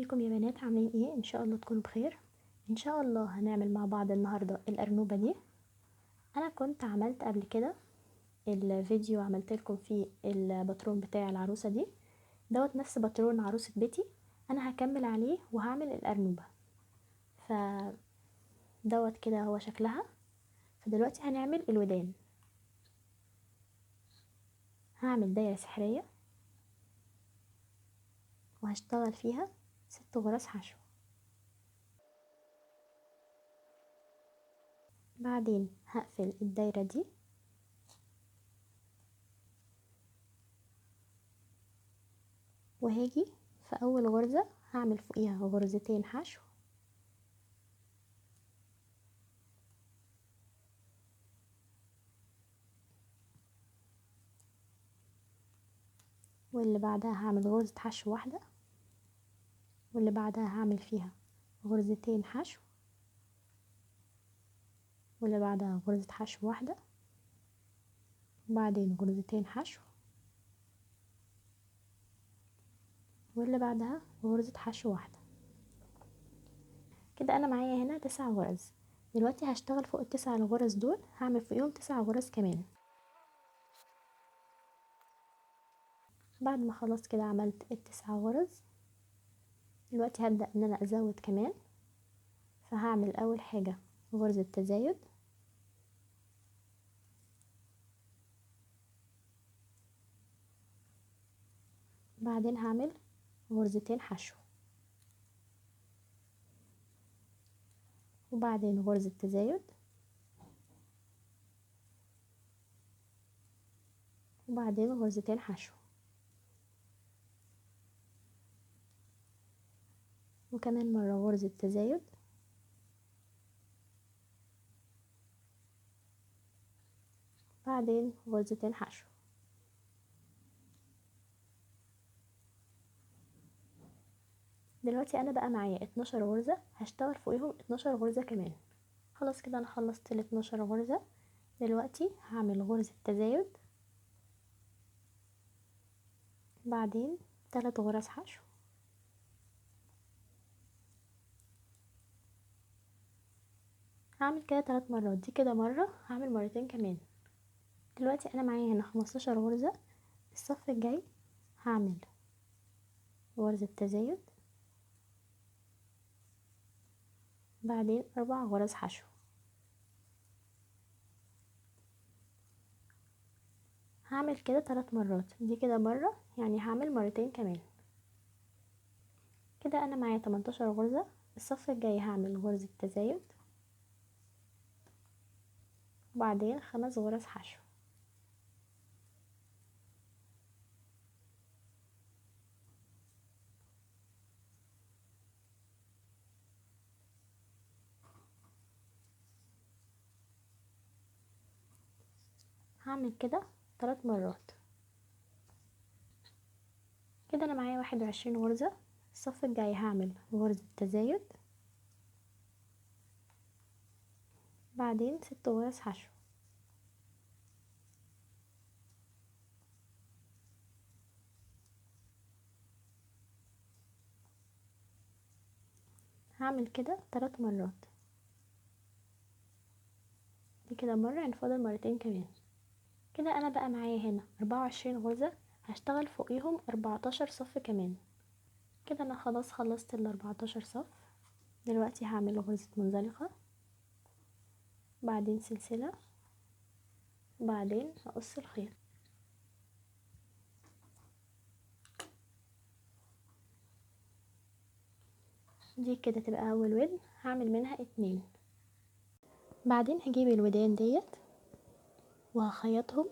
ازيكم يا بنات؟ عاملين ايه؟ ان شاء الله تكونوا بخير. ان شاء الله هنعمل مع بعض النهارده الارنوبه دي. انا كنت عملت قبل كده الفيديو، عملت لكم فيه الباترون بتاع العروسه دي، دوت نفس باترون عروسه بيتي. انا هكمل عليه وهعمل الارنوبه. ف دوت كده هو شكلها. فدلوقتي هنعمل الودان. هعمل دايره سحريه وهشتغل فيها 6 غرز حشو. بعدين هقفل الدايره دي وهاجي في اول غرزة هعمل فوقيها غرزتين حشو، واللي بعدها هعمل غرزة حشو واحدة، واللي بعدها هعمل فيها غرزتين حشو، واللي بعدها غرزة حشو واحدة، وبعدين غرزتين حشو، واللي بعدها غرزة حشو واحدة. كده انا معايا هنا 9 غرز. دلوقتي هشتغل فوق ال9 الغرز دول، هعمل فوقيهم 9 غرز كمان. بعد ما خلاص كده عملت ال9 غرز، دلوقتي هبدأ ان انا ازود كمان. فهعمل اول حاجة غرزة تزايد، بعدين هعمل غرزتين حشو، وبعدين غرزة تزايد، وبعدين غرزتين حشو، وكمان مرة غرزة تزايد، بعدين غرزتين حشو. دلوقتي انا بقى معايا 12 غرزة، هشتغل فوقيهم 12 غرزة كمان. خلاص كده انا خلصت ال 12 غرزة. دلوقتي هعمل غرزة تزايد، بعدين 3 غرز حشو، هعمل كده 3 مرات. دي كده مرة، هعمل مرتين كمان. دلوقتي انا معايا هنا 15 غرزة. الصف الجاي هعمل غرزة تزايد، بعدين 4 غرز حشو، هعمل كده 3 مرات. دي كده مرة، يعني هعمل مرتين كمان. كده انا معايا 18 غرزة. الصف الجاي هعمل غرزة تزايد، وبعدين 5 غرز حشو، هعمل كده 3 مرات. كده انا معايا 21 غرزة. الصف الجاي هعمل غرزة تزايد، بعدين 6 غرز حشو، هعمل كده 3 مرات. دي كده مرة، يعني فاضل مرتين كمان. كده انا بقى معايا هنا 24 غرزة، هشتغل فوقيهم 14 صف كمان. كده انا خلاص خلصت ال 14 صف. دلوقتي هعمل غرزة منزلقة، بعدين سلسلة، بعدين هقص الخيط. دي كده تبقى اول ودن، هعمل منها 2. بعدين هجيب الودان ديت وهخيطهم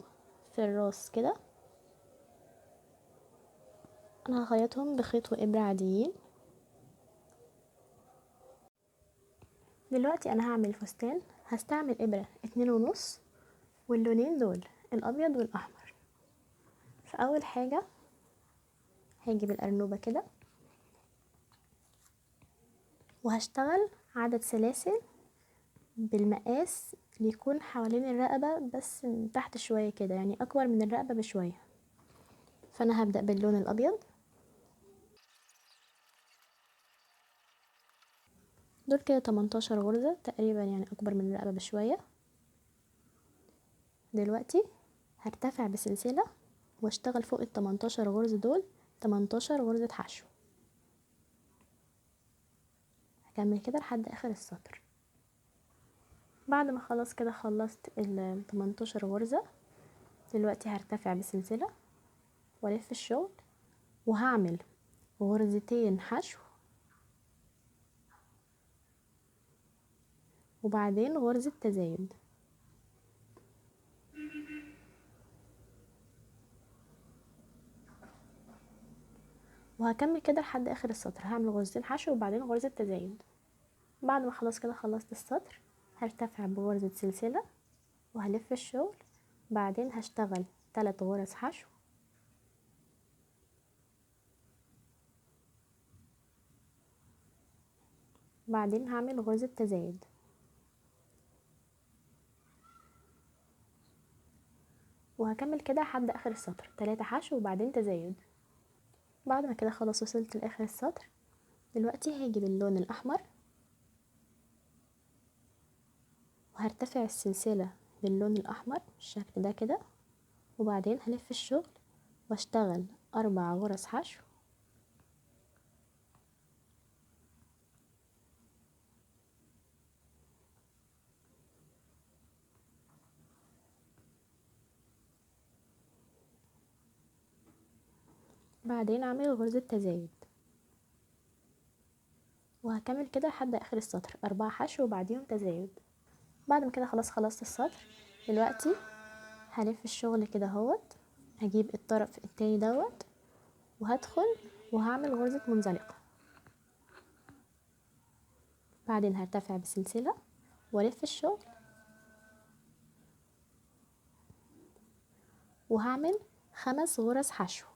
في الراس كده. انا هخيطهم بخيط وابرة عاديين. دلوقتي انا هعمل فستان، هستعمل ابرة 2.5 واللونين دول الابيض والاحمر. فاول حاجة هجيب الارنوبة كده وهشتغل عدد سلاسل بالمقاس اللي يكون حوالين الرقبة، بس من تحت شوية كده، يعني اكبر من الرقبة بشوية. فانا هبدأ باللون الابيض، دول كده 18 غرزة تقريبا، يعني اكبر من الرقبة بشوية. دلوقتي هرتفع بسلسلة واشتغل فوق ال 18 غرزة دول 18 غرزة حشو. هكمل كده لحد اخر السطر. بعد ما خلاص كده خلصت ال 18 غرزة، دلوقتي هرتفع بسلسلة والف الشغل وهعمل غرزتين حشو وبعدين غرزة تزايد، وهكمل كده لحد اخر السطر. هعمل غرزتين حشو وبعدين غرزة تزايد. بعد ما خلاص كده خلصت السطر، هرتفع بغرزة سلسلة وهلف الشغل، بعدين هشتغل 3 غرز حشو بعدين هعمل غرزة تزايد، وهكمل كده لحد اخر السطر 3 حشو وبعدين تزايد. بعد ما كده خلاص وصلت لاخر السطر، دلوقتي هاجي باللون الاحمر وهرتفع السلسلة باللون الاحمر بالشكل ده كده، وبعدين هلف الشغل واشتغل 4 غرز حشو بعدين اعمل غرزة تزايد، وهكمل كده لحد اخر السطر 4 حشو وبعديهم تزايد. بعد ما كده خلاص خلصت السطر، دلوقتي هلف الشغل كده اهوت، هجيب الطرف التاني دوت وهدخل وهعمل غرزة منزلقة، بعدين هرتفع بسلسلة والف الشغل وهعمل 5 غرز حشو،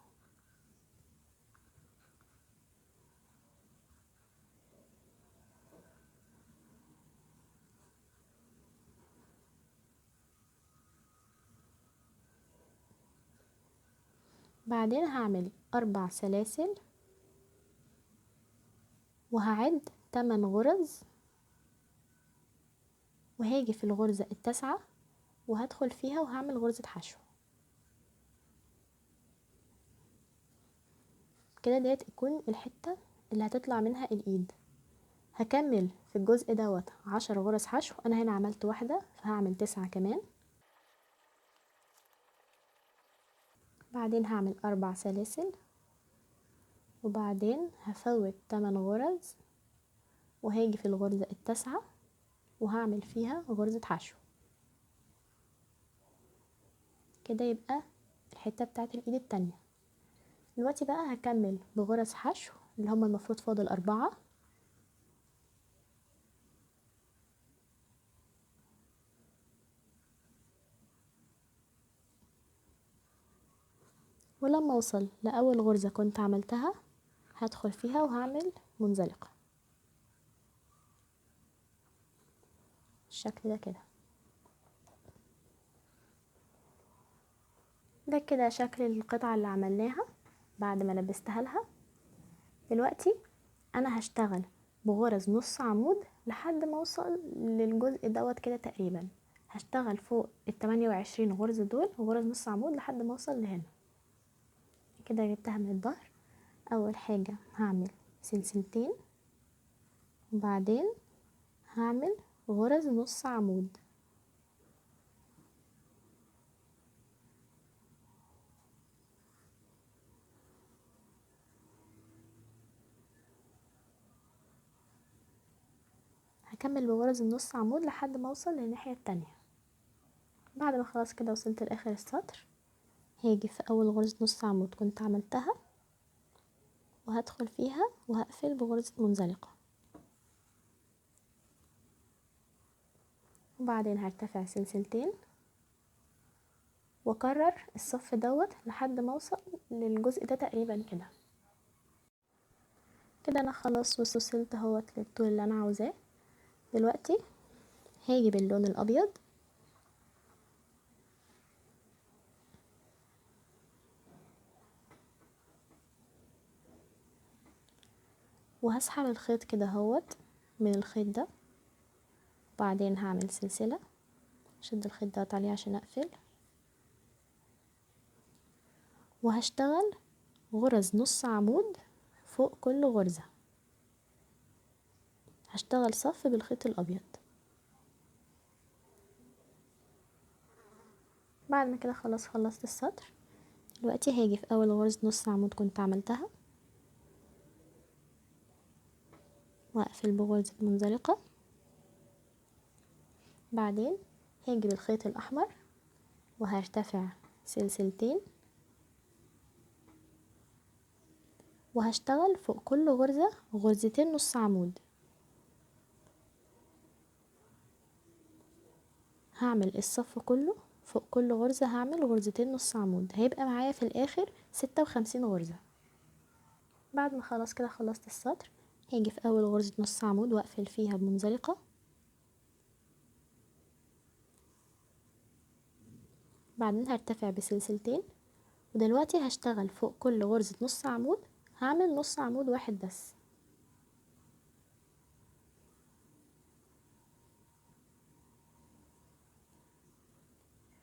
بعدين هعمل 4 سلاسل وهعد 8 غرز، وهاجي في الغرزة التاسعة وهدخل فيها وهعمل غرزة حشو كده. ديت تكون الحتة اللي هتطلع منها الايد. هكمل في الجزء دوت 10 غرز حشو. انا هنا عملت واحدة فهعمل 9 كمان، بعدين هعمل 4 سلاسل وبعدين هفوت 8 غرز وهاجي في الغرزة التاسعة وهعمل فيها غرزة حشو كده. يبقى الحتة بتاعت الايد التانية. دلوقتي بقى هكمل بغرز حشو اللي هما المفروض فاضل 4، ولما اوصل لاول غرزة كنت عملتها هدخل فيها وهعمل منزلقة بالشكل ده كده. ده كده شكل القطعة اللي عملناها بعد ما لبستها لها. دلوقتي انا هشتغل بغرز نص عمود لحد ما اوصل للجزء دوت كده تقريبا. هشتغل فوق ال28 غرزة دول غرز نص عمود لحد ما اوصل لهنا كده. جبتها من الظهر. اول حاجة هعمل سلسلتين وبعدين هعمل غرز نص عمود، هكمل بغرز النص عمود لحد ما اوصل للناحية التانية. بعد ما خلاص كده وصلت لاخر السطر، هاجي في اول غرزة نص عمود كنت عملتها وهدخل فيها وهقفل بغرزة منزلقة، وبعدين هرتفع سلسلتين واكرر الصف دوت لحد ما اوصل للجزء ده تقريبا كده. كده انا خلاص وصلت اهوت للطول اللي انا عاوزاه. دلوقتي هاجي باللون الابيض وهسحب الخيط كده اهوت من الخيط ده، وبعدين هعمل سلسلة، شد الخيط ده عليه عشان اقفل، وهشتغل غرز نص عمود فوق كل غرزة. هشتغل صف بالخيط الابيض. بعد ما كده خلاص خلصت السطر. دلوقتي هاجي في اول غرزة نص عمود كنت عملتها واقفل بغرزة منزلقة، بعدين هاجي بالخيط الاحمر وهرتفع سلسلتين، وهشتغل فوق كل غرزة غرزتين نص عمود. هعمل الصف كله فوق كل غرزة هعمل غرزتين نص عمود، هيبقى معايا في الاخر 56 غرزة. بعد ما خلاص كده خلصت السطر، هاجي في اول غرزة نص عمود واقفل فيها بمنزلقة، بعدين هرتفع بسلسلتين، ودلوقتي هشتغل فوق كل غرزة نص عمود هعمل نص عمود واحد بس.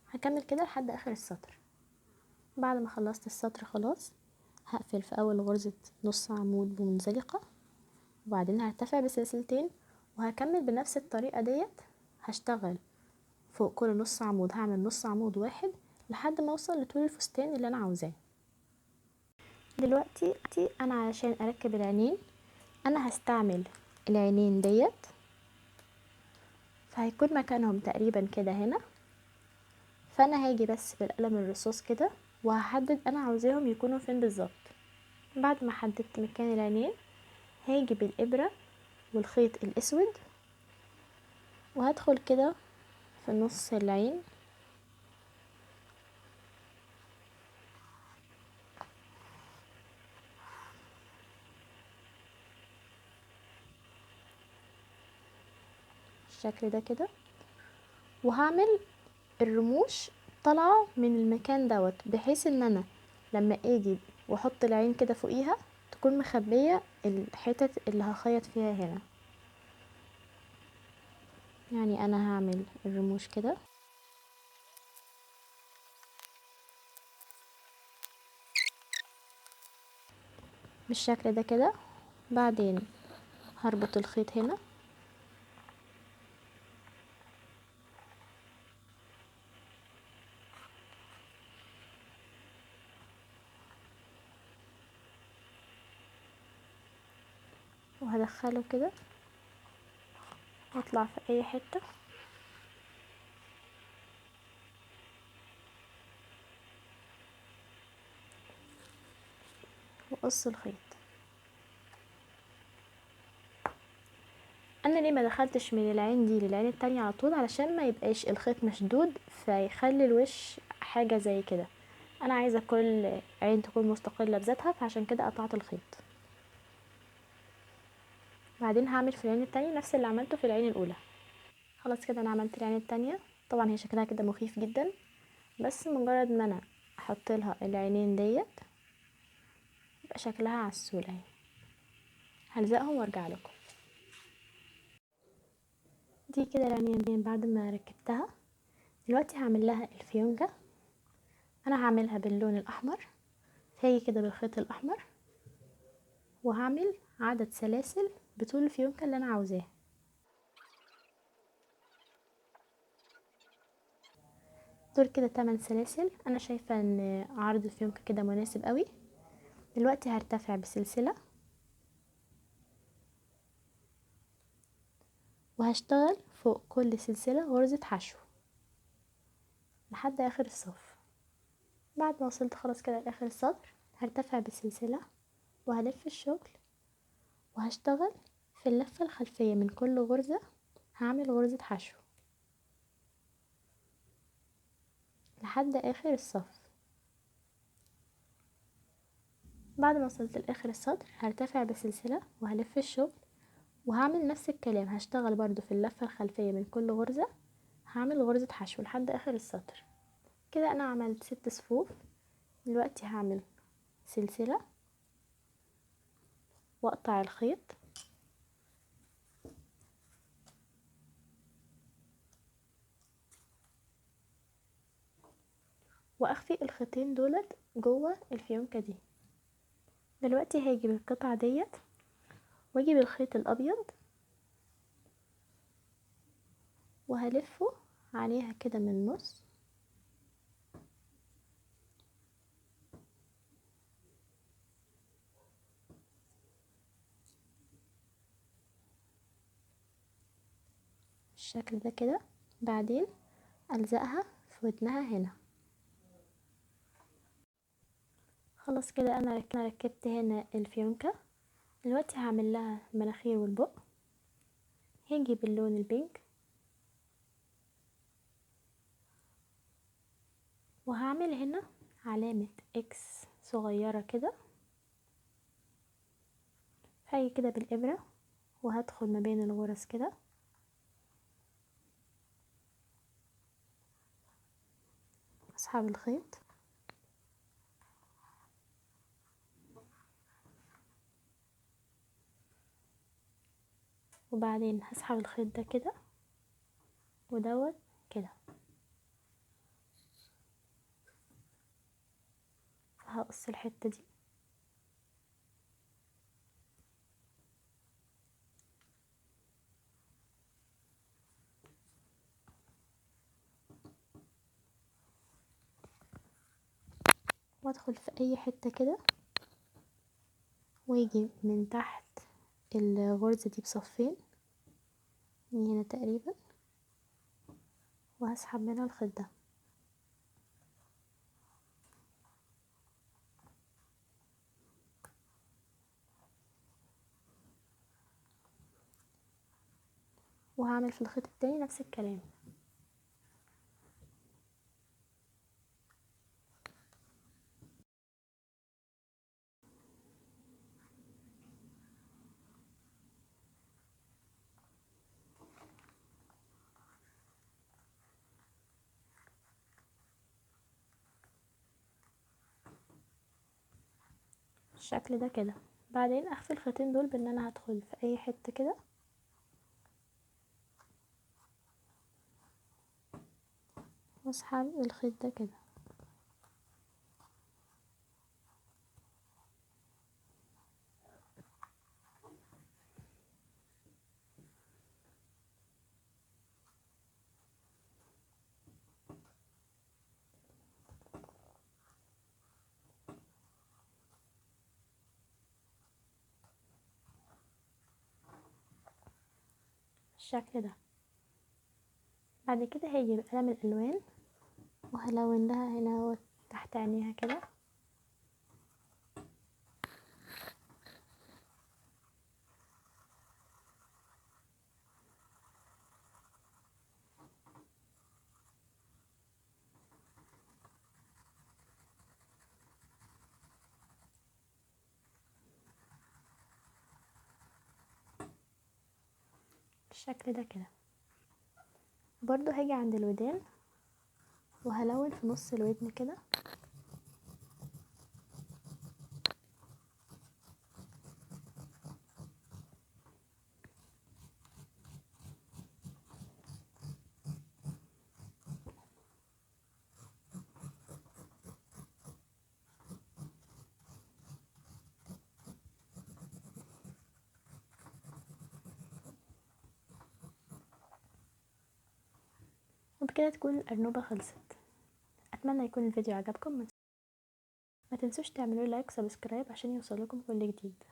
هكمل كده لحد اخر السطر. بعد ما خلصت السطر خلاص هقفل في اول غرزة نص عمود بمنزلقة، وبعدين هرتفع بسلسلتين، وهكمل بنفس الطريقة ديت. هشتغل فوق كل نص عمود هعمل نص عمود واحد لحد ما اوصل لطول الفستان اللي انا عاوزاه. دلوقتي انا علشان اركب العينين انا هستعمل العينين ديت، فهيكون مكانهم تقريبا كده هنا. فانا هاجي بس بالقلم الرصاص كده وهحدد انا عاوزاهم يكونوا فين بالظبط. بعد ما حددت مكان العينين هاجي بالابرة والخيط الاسود وهدخل كده في نص العين، بالشكل ده كده، وهعمل الرموش طالعة من المكان دوت، بحيث ان انا لما اجي واحط العين كده فوقيها تكون مخبية الحتت اللي هخيط فيها هنا. يعني انا هعمل الرموش كده بالشكل ده كده، بعدين هربط الخيط هنا وهدخله كده واطلع في اي حتة واقص الخيط. انا ليه ما دخلتش من العين دي للعين التانية على طول؟ علشان ما يبقاش الخيط مشدود فيخلي الوش حاجة زي كده. انا عايزة كل عين تكون مستقلة بذاتها، فعشان كده قطعت الخيط. بعدين هعمل في العين التانية نفس اللي عملته في العين الاولى. خلاص كده انا عملت العين التانية. طبعا هي شكلها كده مخيف جدا، بس مجرد ما انا احط لها العينين ديت يبقى شكلها عسول اهي. هلزقهم وارجع لكم. دي كده العينين بعد ما ركبتها. دلوقتي هعمل لها الفيونكة. انا هعملها باللون الاحمر، هاجي كده بالخيط الاحمر وهعمل عدد سلاسل بطول الفيونكة اللي انا عاوزاه. دول كده 8 سلاسل. انا شايفة ان عرض الفيونكة كده مناسب قوي. دلوقتي هرتفع بسلسلة وهشتغل فوق كل سلسلة غرزة حشو لحد اخر الصف. بعد ما وصلت خلاص كده لاخر السطر هرتفع بسلسلة وهلف الشغل وهشتغل في اللفة الخلفية من كل غرزة هعمل غرزة حشو لحد اخر الصف. بعد ما وصلت لاخر السطر هرتفع بسلسلة وهلف الشغل وهعمل نفس الكلام، هشتغل برضو في اللفة الخلفية من كل غرزة هعمل غرزة حشو لحد اخر السطر. كده انا عملت 6 صفوف. دلوقتي هعمل سلسلة واقطع الخيط واخفي الخيطين دولت جوه الفيونكة دي. دلوقتي هاجي بالقطعة ديت واجي بالخيط الابيض وهلفه عليها كده من النص، بالشكل ده كده. بعدين ألزقها في ودنها هنا. خلاص كده انا ركبت هنا الفيونكة. دلوقتي هعمل لها المناخير والبق. هاجي باللون البينك وهعمل هنا علامة اكس صغيرة كده. هاجي كده بالإبرة وهدخل ما بين الغرز كده، اسحب الخيط وبعدين هسحب الخيط ده كده ودوت كده. هقص الحتة دي وادخل في اي حتة كده واجي من تحت الغرزة دي بصفين من هنا تقريبا، وهسحب منها الخيط ده. وهعمل في الخيط التاني نفس الكلام. بالشكل ده كده. بعدين اخفي الخيطين دول بان انا هدخل في اي حتة كده واسحب الخيط ده كده. بالشكل ده. بعد كده هاجي بقلم الالوان وهلون لها هنا اهو تحت عينيها كده. بالشكل ده كده. برضو هاجي عند الودان وهلون في نص الودن كده. وبكده تكون الأرنوبة خلصت. أتمنى يكون الفيديو عجبكم. ما تنسوش تعملوا لايك وسبسكرايب عشان يوصلكم كل جديد.